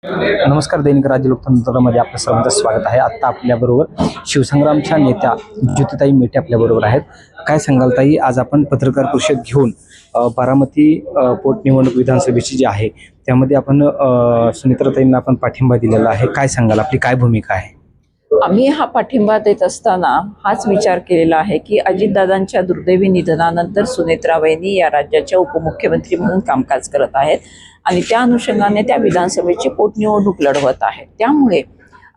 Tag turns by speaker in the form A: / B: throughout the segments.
A: नमस्कार. दैनिक राज्य लोकतंत्रमध्ये आपलं सर्वांचं स्वागत आहे. आत्ता आपल्याबरोबर शिवसंग्रामच्या नेत्या ज्योतिताई मेटे आपल्याबरोबर आहेत. काय सांगाल ताई, आज आपण पत्रकार परिषद घेऊन बारामती पोटनिवडणूक विधानसभेची जी आहे त्यामध्ये आपण सुनेत्राताईंना आपण पाठिंबा दिलेला आहे. काय सांगाल, आपली काय भूमिका आहे?
B: आम्ही हा पाठिंबा देत असताना हाच विचार केलेला आहे की अजितदादांच्या दुर्दैवी निधनानंतर सुनेत्राबाईंनी या राज्याच्या उपमुख्यमंत्री म्हणून कामकाज करत आहेत आणि त्या अनुषंगाने त्या विधानसभेची पोटनिवडणूक लढवत आहेत. त्यामुळे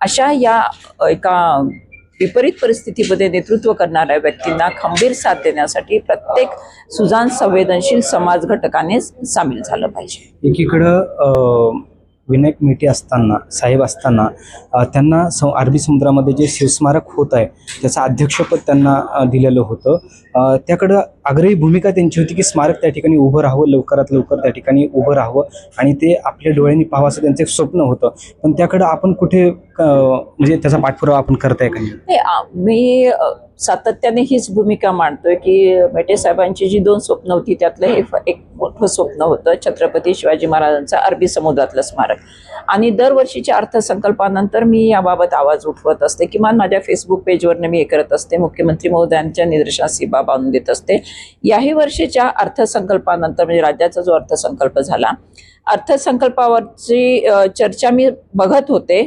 B: अशा या एका विपरीत परिस्थितीमध्ये नेतृत्व करणाऱ्या व्यक्तींना खंबीर साथ देण्यासाठी प्रत्येक सुजाण संवेदनशील समाज घटकाने सामील झालं पाहिजे.
A: एकीकडं विनायक मेटे असताना, साहेब असताना त्यांना अरबी समुद्रामध्ये जे शिवस्मारक होत आहे त्याचं अध्यक्षपद त्यांना दिलेलं होतं. त्याकडं आग्रही भूमिका त्यांची होती की स्मारक त्या ठिकाणी उभं राहावं, लवकरात लवकर त्या ठिकाणी उभं राहावं आणि ते आपल्या डोळ्यांनी पाहावं असं त्यांचं एक स्वप्न होतं. पण त्याकडं आपण कुठे म्हणजे त्याचा पाठपुरावा आपण करताय का?
B: मी सातत्याने हीच भूमिका मांडतोय की मेटे साहेबांची जी दोन स्वप्न होती त्यातलं हे एक मोठं स्वप्न होतं छत्रपती शिवाजी महाराजांचं अरबी समुद्रातलं स्मारक. आणि दरवर्षीच्या अर्थसंकल्पानंतर मी याबाबत आवाज उठवत असते. किमान माझ्या फेसबुक पेजवरनं मी हे करत असते. मुख्यमंत्री महोदयांच्या निदर्शनास ही बाब आणून देत असते. याही वर्षीच्या अर्थसंकल्पानंतर म्हणजे राज्याचा जो अर्थसंकल्प झाला, अर्थसंकल्पावरची चर्चा मी बघत होते.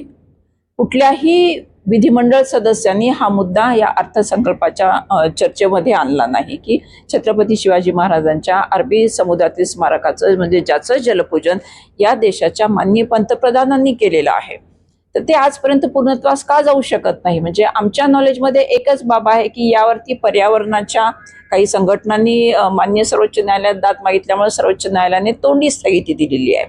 B: कुठल्याही विधिमंडळ सदस्यांनी हा मुद्दा या अर्थसंकल्पाच्या चर्चेमध्ये आणला नाही की छत्रपती शिवाजी महाराजांच्या अरबी समुद्रातील स्मारकाचं म्हणजे ज्याचं जलपूजन या देशाच्या माननीय पंतप्रधानांनी केलेलं आहे, तर ते आजपर्यंत पूर्णत्वास का जाऊ शकत नाही? म्हणजे आमच्या नॉलेजमध्ये एकच बाब आहे की यावरती पर्यावरणाच्या काही संघटनांनी मान्य सर्वोच्च न्यायालयात दाद मागितल्यामुळे सर्वोच्च न्यायालयाने तोंडी स्थगिती दिलेली आहे.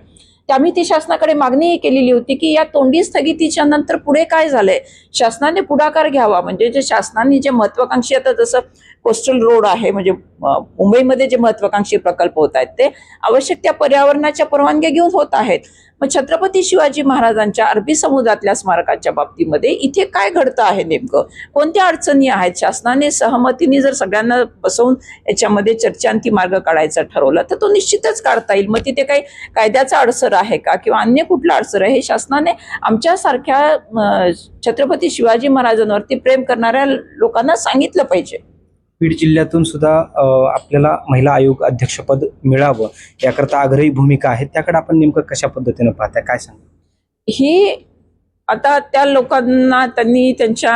B: त्यामुळे ती शासनाकडे मागणी केलेली होती की या तोंडी स्थगितीच्या नंतर पुढे काय झालंय, शासनाने पुढाकार घ्यावा. म्हणजे जे शासनाने जे महत्वाकांक्षी, आता जसं कोस्टल रोड आहे म्हणजे मुंबईमध्ये जे महत्वाकांक्षी प्रकल्प होत आहेत ते आवश्यक त्या पर्यावरणाच्या परवानग्या घेऊन होत आहेत. मग छत्रपती शिवाजी महाराजांच्या अरबी समुद्रातल्या स्मारकाच्या बाबतीमध्ये इथे काय घडतं आहे, नेमकं कोणत्या अडचणी आहेत? शासनाने सहमतीने जर सगळ्यांना बसवून याच्यामध्ये चर्चांती मार्ग काढायचा ठरवला तर तो निश्चितच काढता येईल. मग तिथे काही कायद्याचा अडसर आहे का किंवा अन्य कुठला अडसर आहे, हे शासनाने आमच्यासारख्या छत्रपती शिवाजी महाराजांवरती प्रेम करणाऱ्या लोकांना सांगितलं पाहिजे.
A: बीड जिल्ह्यातून सुद्धा आपल्याला महिला आयोग अध्यक्षपद मिळावं याकरता आग्रही भूमिका आहे. त्याकडे आपण नेमकं कशा पद्धतीने पाहताय, काय सांगा?
B: ही आता त्या लोकांना त्यांनी त्यांच्या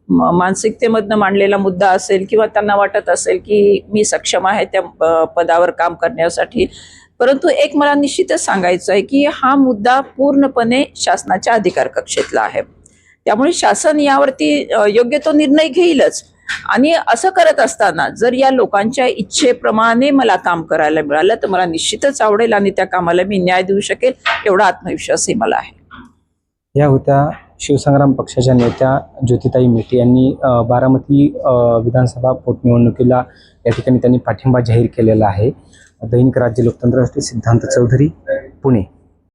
B: मानसिकतेमधनं मांडलेला मुद्दा असेल किंवा त्यांना वाटत असेल की मी सक्षम आहे त्या पदावर काम करण्यासाठी. परंतु एक मला निश्चितच सांगायचं आहे की हा मुद्दा पूर्णपणे शासनाच्या अधिकार कक्षेतला आहे. त्यामुळे शासन यावरती योग्य तो निर्णय घेईलच. आणि असं करत असताना जर या लोकांच्या इच्छेप्रमाणे मला काम करायला मिळालं तर मला निश्चितच आवडेल आणि त्या कामाला मी न्याय देऊ शकेल एवढा आत्मविश्वासही मला आहे.
A: या होत्या शिवसंग्राम पक्षाच्या नेत्या ज्योतिताई मेटे यांनी बारामती विधानसभा पोटनिवडणुकीला या ठिकाणी त्यांनी पाठिंबा जाहीर केलेला आहे. दैनिक राज्य लोकतंत्रासाठी सिद्धांत चौधरी, पुणे.